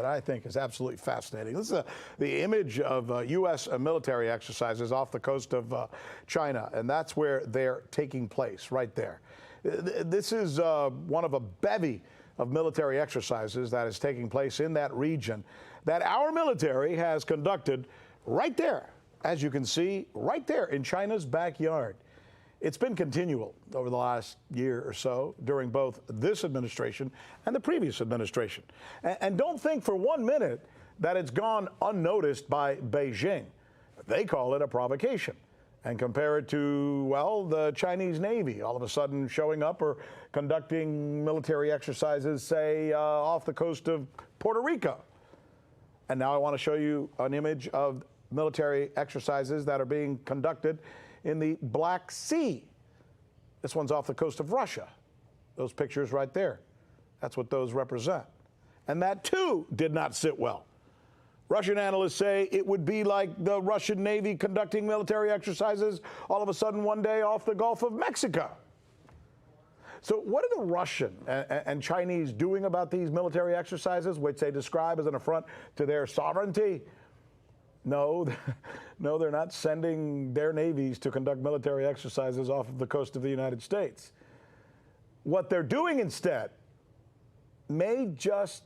that I think is absolutely fascinating. This is the image of U.S. military exercises off the coast of China, and that's where they're taking place, right there. This is one of a bevy of military exercises that is taking place in that region that our military has conducted right there, as you can see, right there in China's backyard. It's been continual over the last year or so during both this administration and the previous administration. And don't think for 1 minute that it's gone unnoticed by Beijing. They call it a provocation and compare it to, well, the Chinese Navy all of a sudden showing up or conducting military exercises, say, off the coast of Puerto Rico. And now I want to show you an image of military exercises that are being conducted in the Black Sea. This one's off the coast of Russia. Those pictures right there, that's what those represent. And that too did not sit well. Russian analysts say it would be like the Russian Navy conducting military exercises all of a sudden one day off the Gulf of Mexico. So what are the Russian and Chinese doing about these military exercises, which they describe as an affront to their sovereignty? No, they're not sending their navies to conduct military exercises off of the coast of the United States. What they're doing instead may just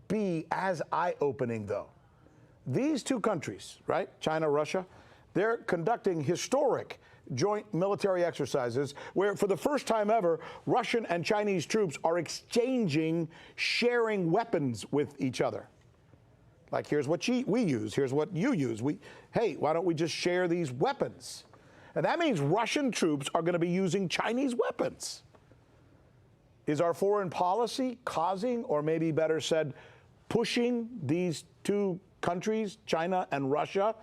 be as eye-opening, though. These two countries, right, China, Russia, they're conducting historic joint military exercises where, for the first time ever, Russian and Chinese troops are exchanging, sharing weapons with each other. Like, here's what we use, here's what you use. Hey, why don't we just share these weapons? And that means Russian troops are going to be using Chinese weapons. Is our foreign policy causing, or maybe better said, pushing these two countries, China and Russia,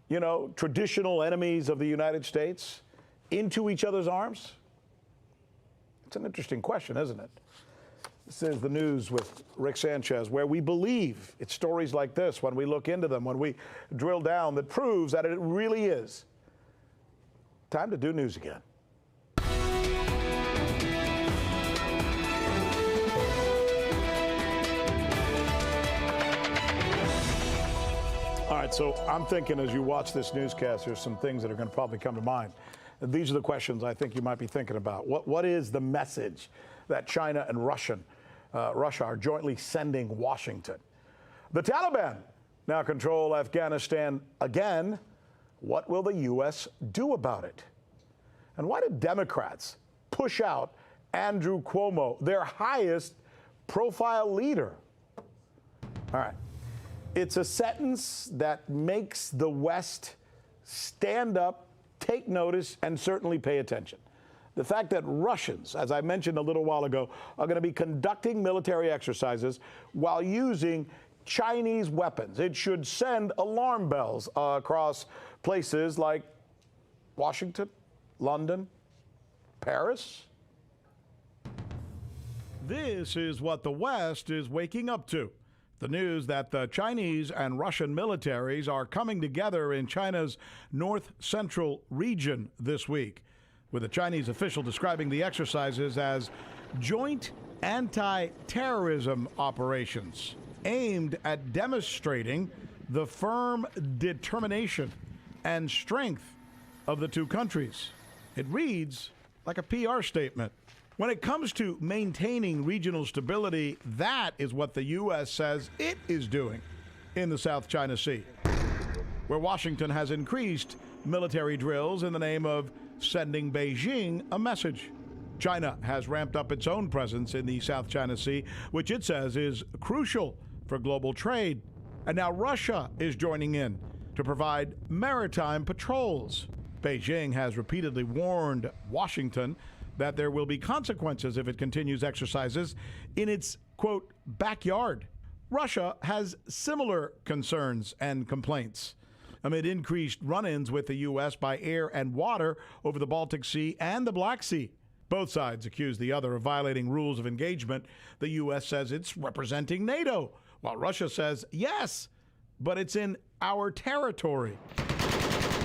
you know, traditional enemies of the United States, into each other's arms? It's an interesting question, isn't it? This is the news with Rick Sanchez, where we believe it's stories like this, when we look into them, when we drill down, that proves that it really is time to do news again. All right, so I'm thinking as you watch this newscast, there's some things that are going to probably come to mind. These are the questions I think you might be thinking about. What is the message that China and Russia are jointly sending Washington? The Taliban now control Afghanistan again. What will the U.S. do about it? And why did Democrats push out Andrew Cuomo, their highest profile leader? All right. It's a sentence that makes the West stand up, take notice, and certainly pay attention. The fact that Russians, as I mentioned a little while ago, are going to be conducting military exercises while using Chinese weapons. It should send alarm bells across places like Washington, London, Paris. This is what the West is waking up to. The news that the Chinese and Russian militaries are coming together in China's north-central region this week, with a Chinese official describing the exercises as joint anti-terrorism operations aimed at demonstrating the firm determination and strength of the two countries. It reads like a PR statement. When it comes to maintaining regional stability, that is what the U.S. says it is doing in the South China Sea, where Washington has increased military drills in the name of sending Beijing a message. China has ramped up its own presence in the South China Sea, which it says is crucial for global trade. And now Russia is joining in to provide maritime patrols. Beijing has repeatedly warned Washington that there will be consequences if it continues exercises in its, quote, backyard. Russia has similar concerns and complaints amid increased run-ins with the U.S. by air and water over the Baltic Sea and the Black Sea. Both sides accuse the other of violating rules of engagement. The U.S. says it's representing NATO, while Russia says, yes, but it's in our territory.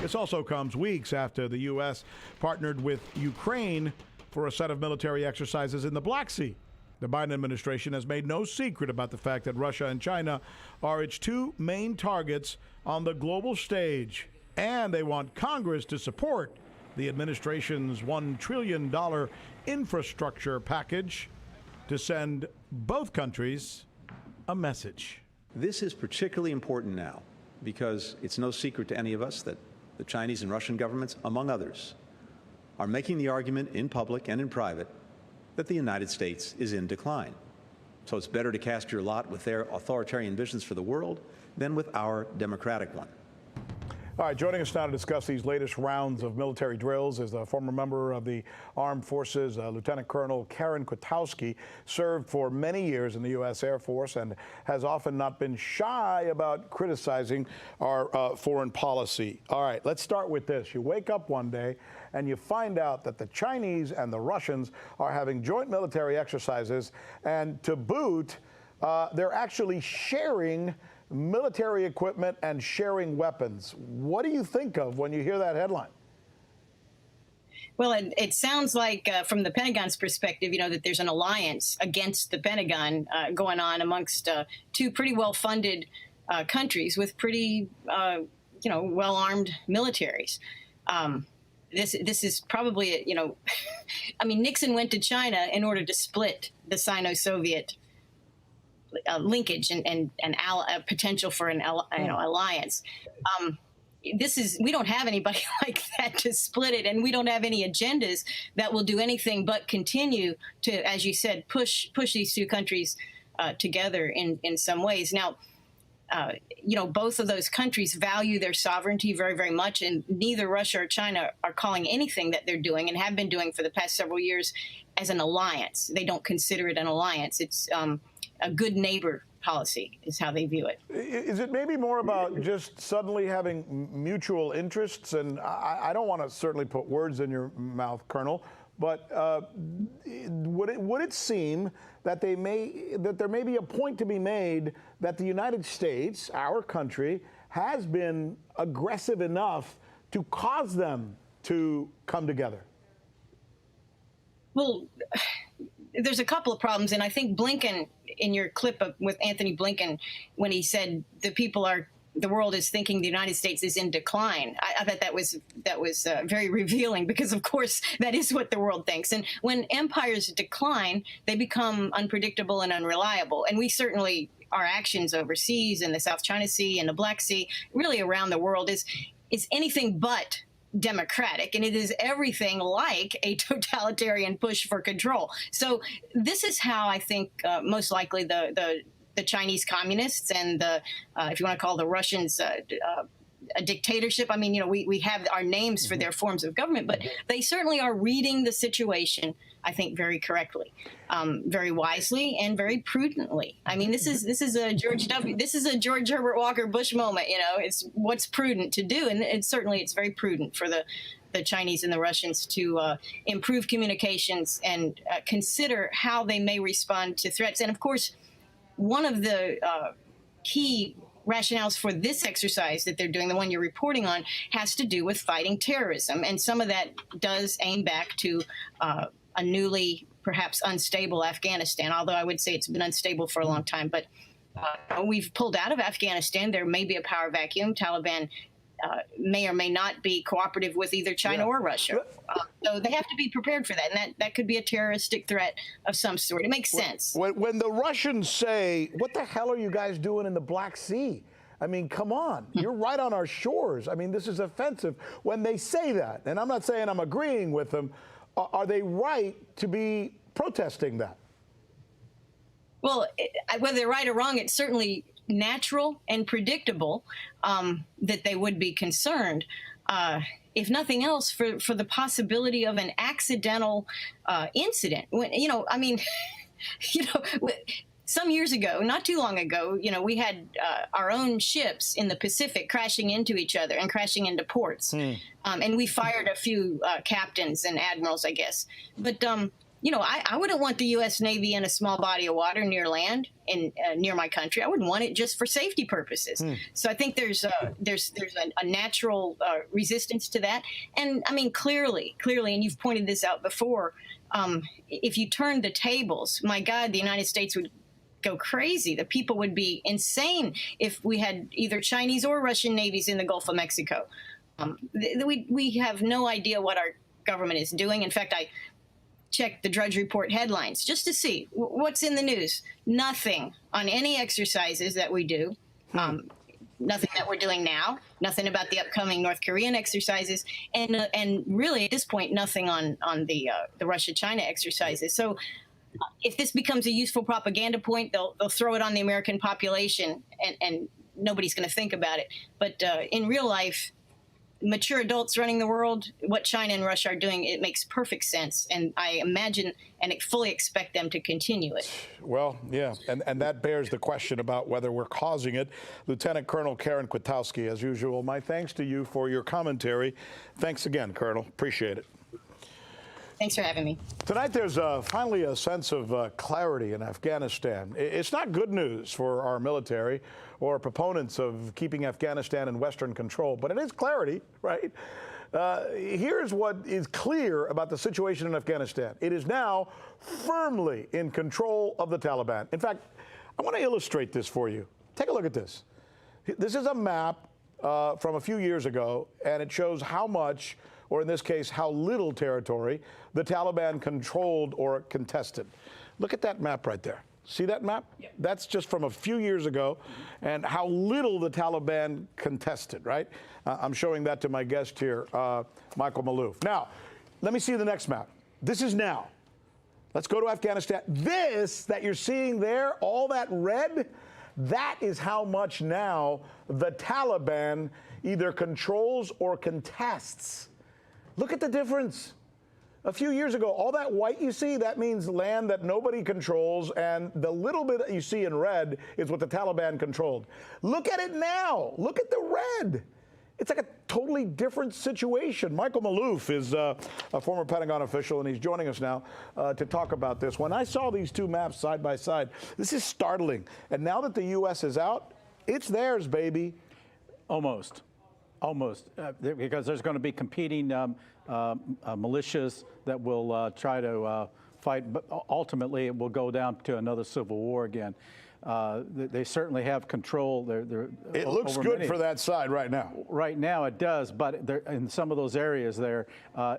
This also comes weeks after the U.S. partnered with Ukraine for a set of military exercises in the Black Sea. The Biden administration has made no secret about the fact that Russia and China are its two main targets on the global stage, and they want Congress to support the administration's $1 trillion infrastructure package to send both countries a message. This is particularly important now because it's no secret to any of us that the Chinese and Russian governments, among others, are making the argument in public and in private that the United States is in decline. So it's better to cast your lot with their authoritarian visions for the world than with our democratic one. All right, joining us now to discuss these latest rounds of military drills is the former member of the Armed Forces, Lieutenant Colonel Karen Kwiatkowski, served for many years in the U.S. Air Force and has often not been shy about criticizing our foreign policy. All right, let's start with this. You wake up one day and you find out that the Chinese and the Russians are having joint military exercises, and to boot, they're actually sharing military equipment and sharing weapons. What do you think of when you hear that headline? Well, it sounds like, from the Pentagon's perspective, that there's an alliance against the Pentagon going on amongst two pretty well-funded countries with pretty, well-armed militaries. This is probably, I mean, Nixon went to China in order to split the Sino-Soviet linkage and potential for an alliance. We don't have anybody like that to split it, and we don't have any agendas that will do anything but continue to, as you said, push these two countries together in some ways. Now, both of those countries value their sovereignty very, very much, and neither Russia or China are calling anything that they're doing and have been doing for the past several years as an alliance. They don't consider it an alliance. It's a good neighbor policy is how they view it. Is it maybe more about just suddenly having mutual interests? And I don't want to certainly put words in your mouth, Colonel, but would it seem that there may be a point to be made that the United States, our country, has been aggressive enough to cause them to come together? Well, there's a couple of problems, and I think Blinken, in your clip with Anthony Blinken, when he said the world is thinking the United States is in decline, I thought that was very revealing, because of course that is what the world thinks. And when empires decline, they become unpredictable and unreliable. And we certainly, our actions overseas in the South China Sea and the Black Sea, really around the world, is anything but democratic, and it is everything like a totalitarian push for control. So this is how I think most likely the Chinese communists and the if you want to call the Russians a dictatorship. I mean, we have our names for their forms of government, but they certainly are reading the situation, I think, very correctly, very wisely, and very prudently. I mean, this is a George Herbert Walker Bush moment. It's what's prudent to do, and it's very prudent for the Chinese and the Russians to improve communications and consider how they may respond to threats. And of course, one of the key rationales for this exercise that they're doing, the one you're reporting on, has to do with fighting terrorism. And some of that does aim back to a newly, perhaps unstable Afghanistan, although I would say it's been unstable for a long time. But we've pulled out of Afghanistan. There may be a power vacuum. Taliban may or may not be cooperative with either China or Russia. So they have to be prepared for that. And that could be a terroristic threat of some sort. It makes sense. When the Russians say, what the hell are you guys doing in the Black Sea? I mean, come on. You're right on our shores. I mean, this is offensive. When they say that, and I'm not saying I'm agreeing with them, are they right to be protesting that? Well, whether they're right or wrong, it's certainly natural and predictable that they would be concerned, if nothing else, for the possibility of an accidental incident. Some years ago, not too long ago, we had our own ships in the Pacific crashing into each other and crashing into ports. And we fired a few captains and admirals, I guess. But I wouldn't want the U.S. Navy in a small body of water near land near my country. I wouldn't want it just for safety purposes. So I think there's a natural resistance to that. And I mean, clearly, and you've pointed this out before, if you turned the tables, my God, the United States would go crazy. The people would be insane if we had either Chinese or Russian navies in the Gulf of Mexico. We have no idea what our government is doing. In fact, I checked the Drudge Report headlines just to see what's in the news. Nothing on any exercises that we do. Nothing that we're doing now. Nothing about the upcoming North Korean exercises, and really at this point, nothing on the Russia-China exercises. So, if this becomes a useful propaganda point, they'll throw it on the American population, and nobody's going to think about it. But in real life, mature adults running the world, what China and Russia are doing, it makes perfect sense. And I imagine and fully expect them to continue it. Well, yeah, and that bears the question about whether we're causing it. Lieutenant Colonel Karen Kwiatkowski, as usual, my thanks to you for your commentary. Thanks again, Colonel. Appreciate it. Thanks for having me. Tonight, there's finally a sense of clarity in Afghanistan. It's not good news for our military or proponents of keeping Afghanistan in Western control, but it is clarity, right? Here's what is clear about the situation in Afghanistan. It is now firmly in control of the Taliban. In fact, I want to illustrate this for you. Take a look at this. This is a map from a few years ago, and it shows how much, or in this case, how little territory the Taliban controlled or contested. Look at that map right there. See that map? Yeah. That's just from a few years ago, and how little the Taliban contested, right? I'm showing that to my guest here, Michael Maloof. Now, let me see the next map. This is now. Let's go to Afghanistan. This that you're seeing there, all that red, that is how much now the Taliban either controls or contests. Look at the difference. A few years ago, all that white you see, that means land that nobody controls, and the little bit that you see in red is what the Taliban controlled. Look at it now. Look at the red. It's like a totally different situation. Michael Maloof is a former Pentagon official, and he's joining us now to talk about this. When I saw these two maps side by side, this is startling. And now that the U.S. is out, it's theirs, baby. Almost, because there's going to be competing militias that will try to fight, but ultimately it will go down to another civil war again. They certainly have control. It looks good for that side right now. Right now it does, but in some of those areas there,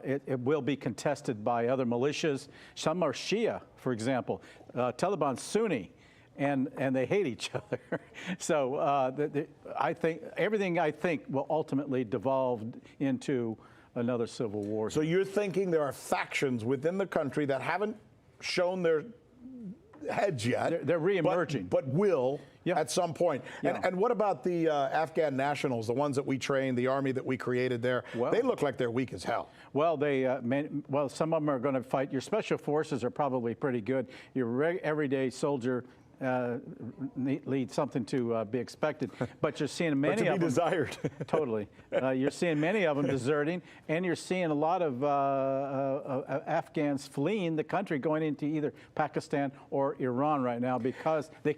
it will be contested by other militias. Some are Shia, for example. Taliban's Sunni. And they hate each other. So I think everything will ultimately devolve into another civil war. So you're thinking there are factions within the country that haven't shown their heads yet. They're reemerging. But will at some point. Yeah. And what about the Afghan nationals, the ones that we trained, the army that we created there? Well, they look like they're weak as hell. Well, some of them are going to fight. Your special forces are probably pretty good. Your everyday soldier leads something to be expected, but you're seeing many of them desired. Totally, you're seeing many of them deserting, and you're seeing a lot of Afghans fleeing the country, going into either Pakistan or Iran right now because the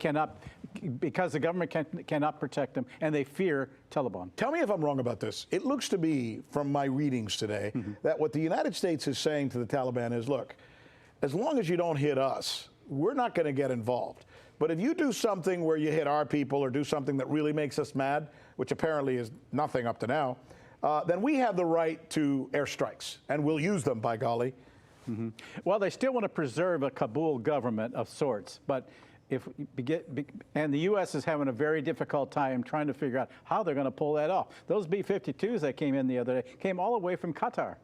government cannot protect them, and they fear Taliban. Tell me if I'm wrong about this. It looks to be, from my readings today, that what the United States is saying to the Taliban is, look, as long as you don't hit us, we're not going to get involved. But if you do something where you hit our people or do something that really makes us mad, which apparently is nothing up to now, then we have the right to airstrikes, and we'll use them, by golly. Well, they still want to preserve a Kabul government of sorts, but and the U.S. is having a very difficult time trying to figure out how they're going to pull that off. Those B-52s that came in the other day came all the way from Qatar.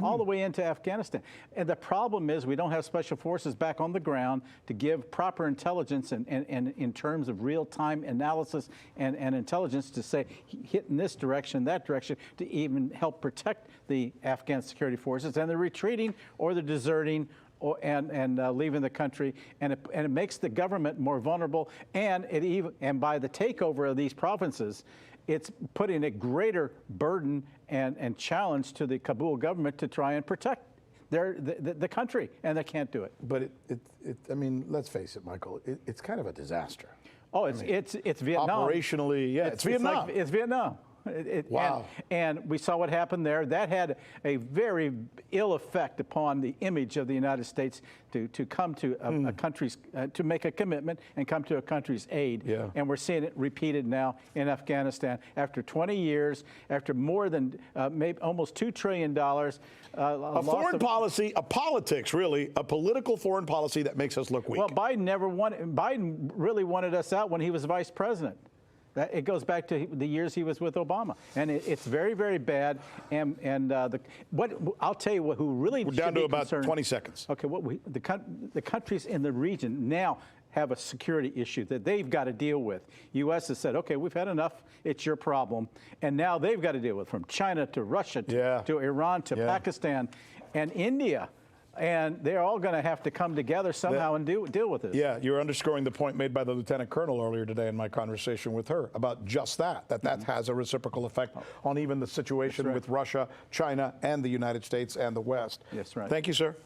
All the way into Afghanistan. And the problem is we don't have special forces back on the ground to give proper intelligence and in terms of real-time analysis and intelligence to say hit in this direction, that direction, to even help protect the Afghan security forces. And they're retreating or they're deserting and leaving the country, and it makes the government more vulnerable. And by the takeover of these provinces, it's putting a greater burden and challenge to the Kabul government to try and protect the country, and they can't do it. But I mean, let's face it, Michael, it's kind of a disaster. Oh, it's Vietnam. Operationally, yeah, it's Vietnam. It's Vietnam. Wow. And we saw what happened there. That had a very ill effect upon the image of the United States to come to a country's, to make a commitment and come to a country's aid. Yeah. And we're seeing it repeated now in Afghanistan. After 20 years, after more than maybe almost $2 trillion. A foreign policy, a politics, really, a political foreign policy that makes us look weak. Well, Biden really wanted us out when he was vice president. It goes back to the years he was with Obama, and it's very, very bad. And I'll tell you who really We're down to about concerned. 20 seconds. Okay, the countries in the region now have a security issue that they've got to deal with. U.S. has said, okay, we've had enough. It's your problem, and now they've got to deal with it, from China to Russia to Iran to Pakistan and India. And they're all going to have to come together somehow and deal with this. Yeah, you're underscoring the point made by the Lieutenant Colonel earlier today in my conversation with her about just that has a reciprocal effect on even the situation with Russia, China, and the United States and the West. Yes, right. Thank you, sir.